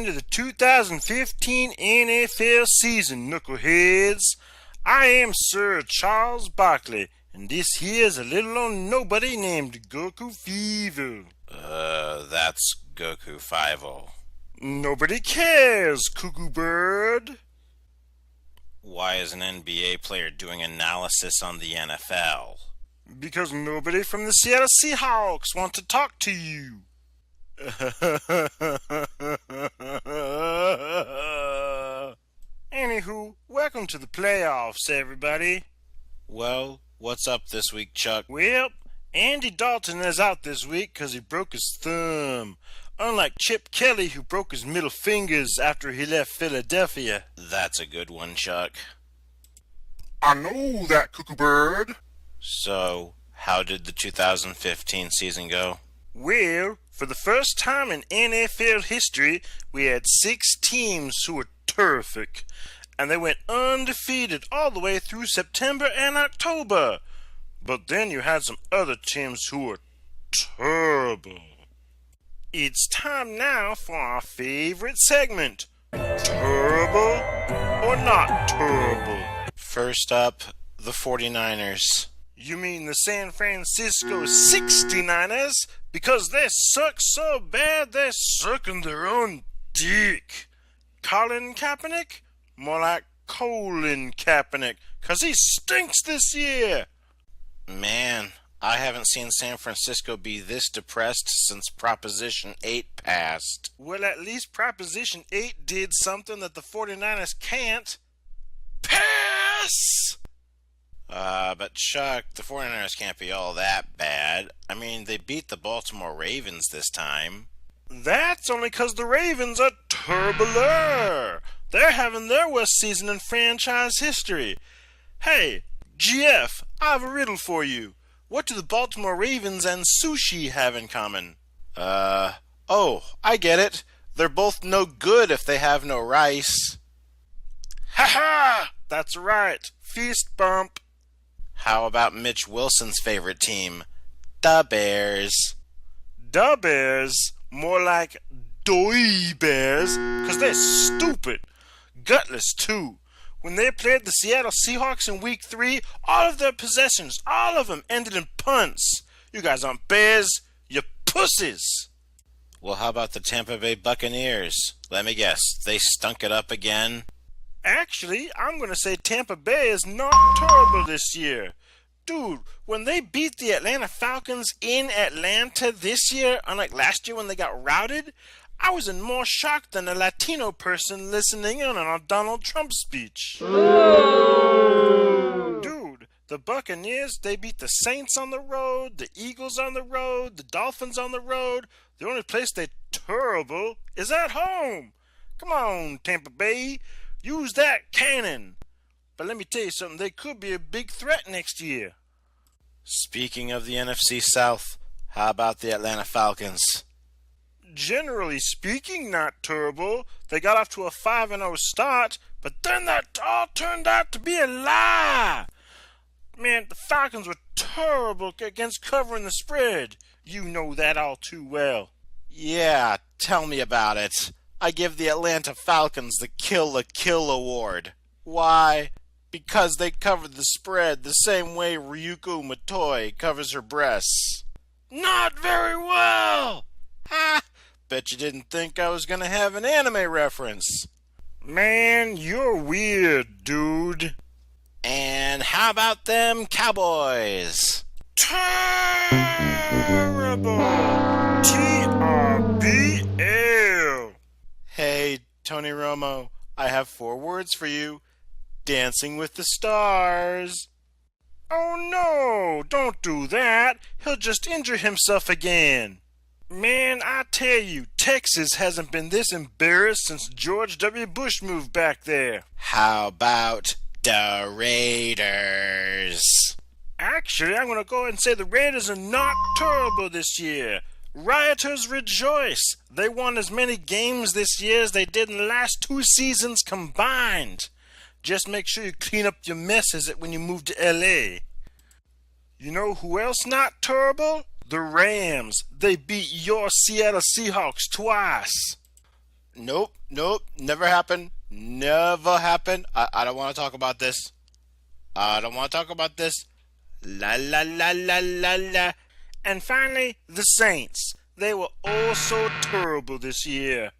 into the 2015 NFL season, knuckleheads. I am Sir Charles Barkley, and this here's a little old nobody named Goku Fever. That's Goku 5-0. Nobody cares, Cuckoo Bird. Why is an NBA player doing analysis on the NFL? Because nobody from the Seattle Seahawks want to talk to you. Anywho, welcome to the playoffs, everybody. Well, what's up this week, Chuck? Well, Andy Dalton is out this week because he broke his thumb. Unlike Chip Kelly, who broke his middle fingers after he left Philadelphia. That's a good one, Chuck. I know that, Cuckoo Bird. So, how did the 2015 season go? Well, for the first time in NFL history, we had 6 teams who were terrific, and they went undefeated all the way through September and October. But then you had some other teams who were terrible. It's time now for our favorite segment, Terrible or Not Terrible. First up, the 49ers. You mean the San Francisco 69ers? Because they suck so bad they're sucking their own dick. Colin Kaepernick? More like Colin Kaepernick, 'cause he stinks this year. Man, I haven't seen San Francisco be this depressed since Proposition 8 passed. Well, at least Proposition 8 did something that the 49ers can't. Pass! But Chuck, the 49ers can't be all that bad. I mean, they beat the Baltimore Ravens this time. That's only 'cause the Ravens are turbular. They're having their worst season in franchise history. Hey, GF, I have a riddle for you. What do the Baltimore Ravens and sushi have in common? Oh, I get it. They're both no good if they have no rice. Ha ha! That's right. Fist bump. How about Mitch Wilson's favorite team, the Bears? Da Bears? More like Doy Bears, 'cause they're stupid. Gutless, too. When they played the Seattle Seahawks in Week 3, all of their possessions, all of them, ended in punts. You guys aren't bears, you're pussies. Well, how about the Tampa Bay Buccaneers? Let me guess, they stunk it up again? Actually, I'm going to say Tampa Bay is not terrible this year. Dude, when they beat the Atlanta Falcons in Atlanta this year, unlike last year when they got routed, I was in more shock than a Latino person listening in on a Donald Trump speech. Dude, the Buccaneers, they beat the Saints on the road, the Eagles on the road, the Dolphins on the road. The only place they're terrible is at home. Come on, Tampa Bay. Use that cannon. But let me tell you something, they could be a big threat next year. Speaking of the NFC South, how about the Atlanta Falcons? Generally speaking, not terrible. They got off to a 5-0 start, but then that all turned out to be a lie. Man, the Falcons were terrible against covering the spread. You know that all too well. Yeah, tell me about it. I give the Atlanta Falcons the Kill award. Why? Because they covered the spread the same way Ryuko Matoi covers her breasts. Not very well! Ha! Bet you didn't think I was gonna have an anime reference. Man, you're weird, dude. And how about them Cowboys? Terrible! TRBL! Hey, Tony Romo, I have 4 words for you. Dancing with the Stars. Oh no, don't do that. He'll just injure himself again. Man, I tell you, Texas hasn't been this embarrassed since George W. Bush moved back there. How about the Raiders? Actually, I'm going to go ahead and say the Raiders are not terrible this year. Rioters rejoice. They won as many games this year as they did in the last 2 seasons combined. Just make sure you clean up your messes when you move to L.A. You know who else not terrible? The Rams. They beat your Seattle Seahawks twice. Nope, never happened. Never happened. I don't want to talk about this. I don't want to talk about this. La la la la la la. And finally, the Saints. They were all so terrible this year.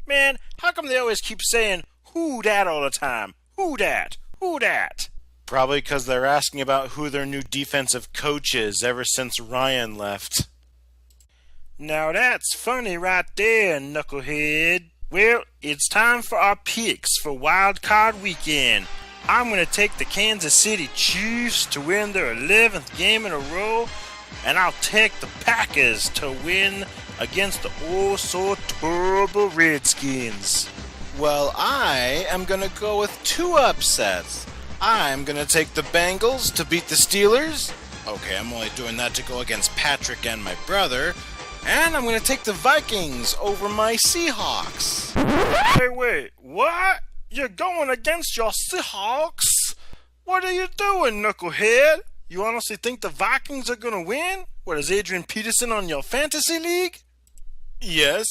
Man, how come they always keep saying, who dat all the time? Who dat? Who dat? Probably because they're asking about who their new defensive coach is ever since Ryan left. Now that's funny right there, knucklehead. Well, it's time for our picks for Wild Card Weekend. I'm going to take the Kansas City Chiefs to win their 11th game in a row, and I'll take the Packers to win against the oh-so-terrible Redskins. Well, I am going to go with two upsets. I'm going to take the Bengals to beat the Steelers. Okay, I'm only doing that to go against Patrick and my brother. And I'm going to take the Vikings over my Seahawks. Hey, wait, what? You're going against your Seahawks? What are you doing, knucklehead? You honestly think the Vikings are going to win? What, is Adrian Peterson on your fantasy league? Yes.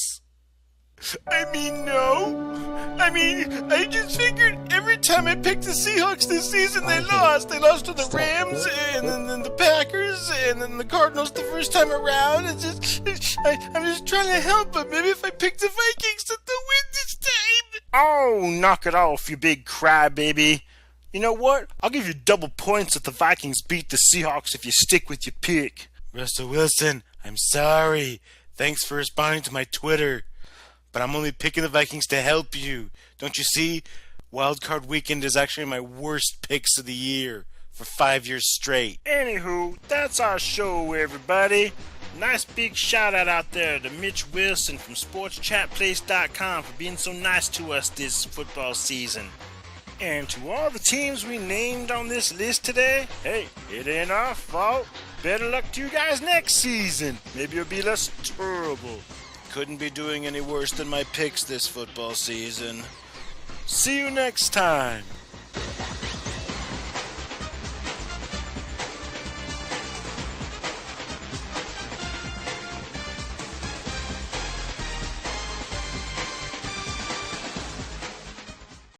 No. I just figured every time I picked the Seahawks this season, they lost. They lost to the Rams, and then the Packers, and then the Cardinals the first time around. I'm just trying to help them. Maybe if I pick the Vikings, that they'll win this time. Oh, knock it off, you big crybaby. You know what? I'll give you double points if the Vikings beat the Seahawks if you stick with your pick. Russell Wilson, I'm sorry. Thanks for responding to my Twitter. But I'm only picking the Vikings to help you. Don't you see? Wildcard Weekend is actually my worst picks of the year for 5 years straight. Anywho, that's our show, everybody. Nice big shout out there to Mitch Wilson from SportsChatPlace.com for being so nice to us this football season. And to all the teams we named on this list today, hey, it ain't our fault. Better luck to you guys next season. Maybe it'll be less terrible. Couldn't be doing any worse than my picks this football season. See you next time.